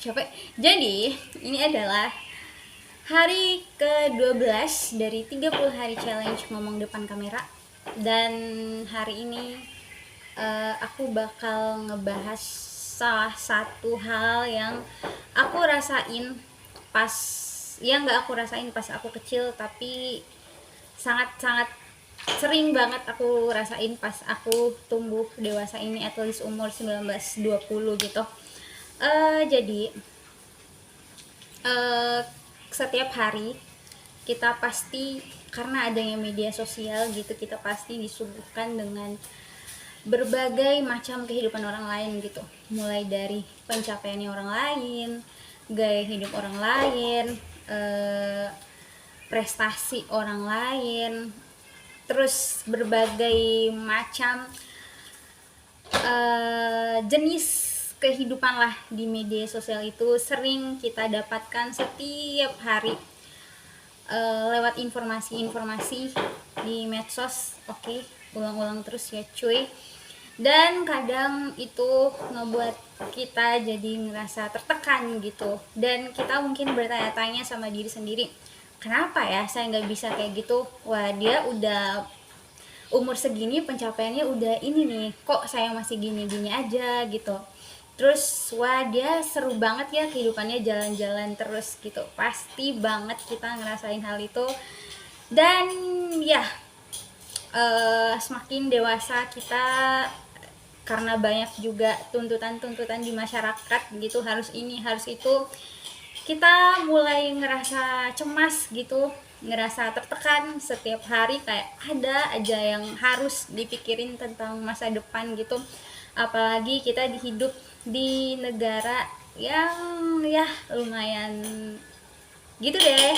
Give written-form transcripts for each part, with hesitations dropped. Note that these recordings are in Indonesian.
Capek. Jadi, ini adalah hari ke-12 dari 30 hari challenge ngomong depan kamera. Dan hari ini aku bakal ngebahas salah satu hal yang aku rasain pas, ya nggak aku rasain pas aku kecil, tapi sangat-sangat sering banget aku rasain pas aku tumbuh dewasa ini, at least umur 19-20 gitu. Jadi eh, setiap hari kita pasti, karena adanya media sosial gitu, kita pasti disuguhkan dengan berbagai macam kehidupan orang lain gitu, mulai dari pencapaiannya orang lain, gaya hidup orang lain, eh, prestasi orang lain, terus berbagai macam jenis kehidupan lah di media sosial itu sering kita dapatkan setiap hari lewat informasi-informasi di medsos. Oke, ulang-ulang terus ya cuy. Dan kadang itu ngebuat kita jadi ngerasa tertekan gitu, dan kita mungkin bertanya-tanya sama diri sendiri, kenapa ya saya nggak bisa kayak gitu, wah dia udah umur segini pencapaiannya udah ini nih, kok saya masih gini-gini aja gitu. Terus wah dia seru banget ya kehidupannya, jalan-jalan terus gitu. Pasti banget kita ngerasain hal itu. Dan ya, semakin dewasa kita, karena banyak juga tuntutan-tuntutan di masyarakat gitu, harus ini harus itu, kita mulai ngerasa cemas gitu, ngerasa tertekan setiap hari, kayak ada aja yang harus dipikirin tentang masa depan gitu. Apalagi kita hidup di negara yang ya lumayan gitu deh,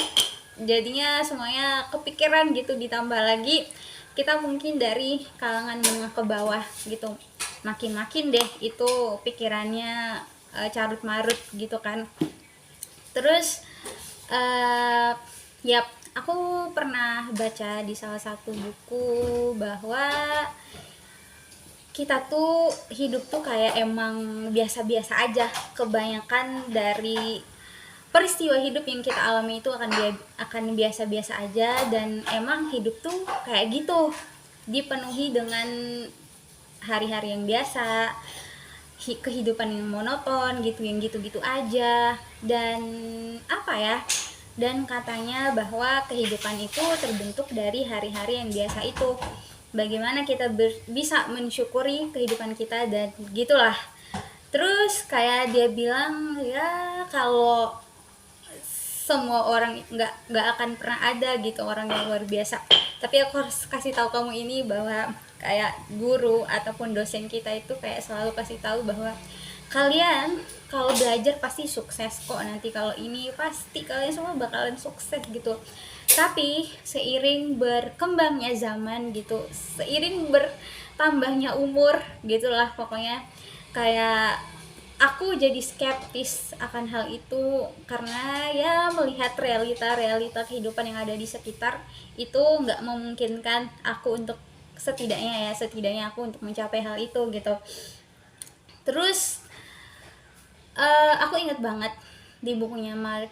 jadinya semuanya kepikiran gitu. Ditambah lagi kita mungkin dari kalangan menengah ke bawah gitu, makin-makin deh itu pikirannya carut marut gitu kan. Terus uh, yap, aku pernah baca di salah satu buku bahwa kita tuh hidup tuh kayak emang biasa-biasa aja. Kebanyakan dari peristiwa hidup yang kita alami itu akan biasa-biasa aja, dan emang hidup tuh kayak gitu, dipenuhi dengan hari-hari yang biasa, kehidupan yang monoton gitu, yang gitu-gitu aja. Dan apa ya, dan katanya bahwa kehidupan itu terbentuk dari hari-hari yang biasa itu. Bagaimana kita bisa mensyukuri kehidupan kita, dan gitulah. Terus kayak dia bilang ya, kalau semua orang nggak akan pernah ada gitu orang yang luar biasa. Tapi aku harus kasih tahu kamu ini, bahwa kayak guru ataupun dosen kita itu kayak selalu kasih tahu bahwa kalian kalau belajar pasti sukses kok, nanti kalau ini pasti kalian semua bakalan sukses gitu. Tapi seiring berkembangnya zaman gitu, seiring bertambahnya umur gitulah pokoknya, kayak aku jadi skeptis akan hal itu, karena ya melihat realita-realita kehidupan yang ada di sekitar itu nggak memungkinkan aku untuk, setidaknya aku untuk mencapai hal itu gitu. Terus aku ingat banget di bukunya Mark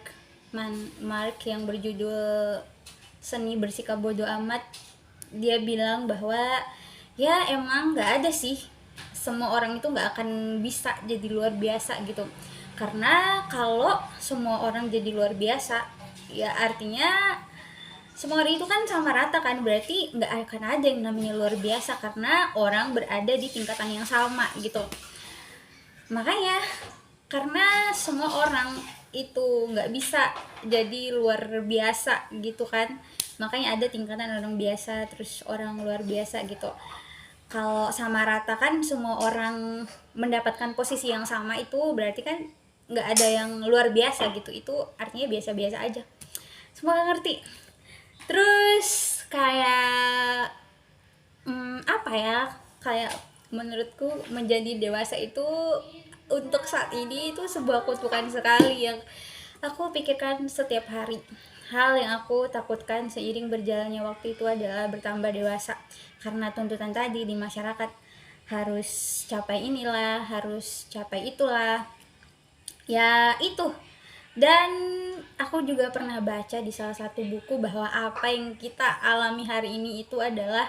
yang berjudul Seni Bersikap Bodoh Amat, dia bilang bahwa ya emang nggak ada sih, semua orang itu nggak akan bisa jadi luar biasa gitu. Karena kalau semua orang jadi luar biasa, ya artinya semua orang itu kan sama rata kan, berarti nggak akan ada yang namanya luar biasa, karena orang berada di tingkatan yang sama gitu. Makanya karena semua orang itu nggak bisa jadi luar biasa gitu kan, makanya ada tingkatan orang biasa terus orang luar biasa gitu. Kalau sama rata kan semua orang mendapatkan posisi yang sama, itu berarti kan nggak ada yang luar biasa gitu, itu artinya biasa-biasa aja. Semoga ngerti. Terus kayak apa ya, kayak menurutku menjadi dewasa itu untuk saat ini itu sebuah kutukan sekali yang aku pikirkan setiap hari. Hal yang aku takutkan seiring berjalannya waktu itu adalah bertambah dewasa, karena tuntutan tadi di masyarakat, harus capai inilah, harus capai itulah. ya itu. Dan aku juga pernah baca di salah satu buku bahwa apa yang kita alami hari ini itu adalah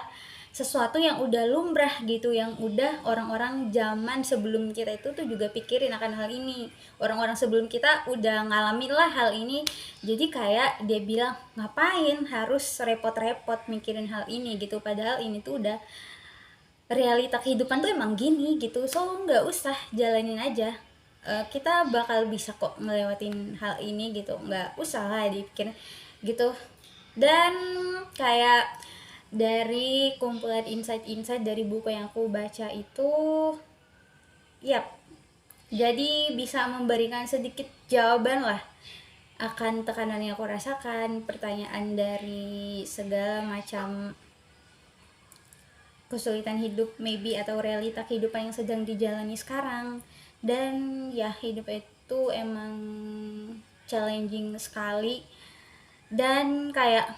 sesuatu yang udah lumrah gitu, yang udah orang-orang zaman sebelum kita itu tuh juga pikirin akan hal ini. Orang-orang sebelum kita udah ngalamin lah hal ini. Jadi kayak dia bilang, ngapain harus repot-repot mikirin hal ini gitu, padahal ini tuh udah realita kehidupan tuh emang gini gitu, so nggak usah, jalanin aja. Kita bakal bisa kok ngelewatin hal ini gitu, nggak usah lah dipikir gitu. Dan kayak dari kumpulan insight-insight dari buku yang aku baca itu, yap, jadi bisa memberikan sedikit jawaban lah akan tekanan yang aku rasakan, pertanyaan dari segala macam kesulitan hidup maybe atau realita kehidupan yang sedang dijalani sekarang. Dan ya, hidup itu emang challenging sekali. Dan kayak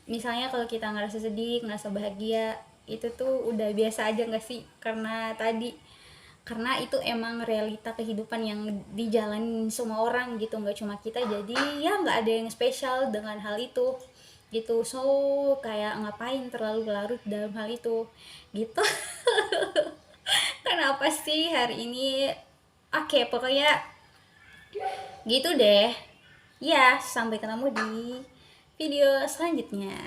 misalnya kalau kita ngerasa sedih, ngerasa bahagia, itu tuh udah biasa aja gak sih? Karena itu emang realita kehidupan yang dijalanin semua orang gitu, nggak cuma kita. Jadi ya nggak ada yang spesial dengan hal itu gitu. So kayak ngapain terlalu larut dalam hal itu gitu. Kenapa sih hari ini? Oke, pokoknya gitu deh. Ya, sampai ketemu di video selanjutnya.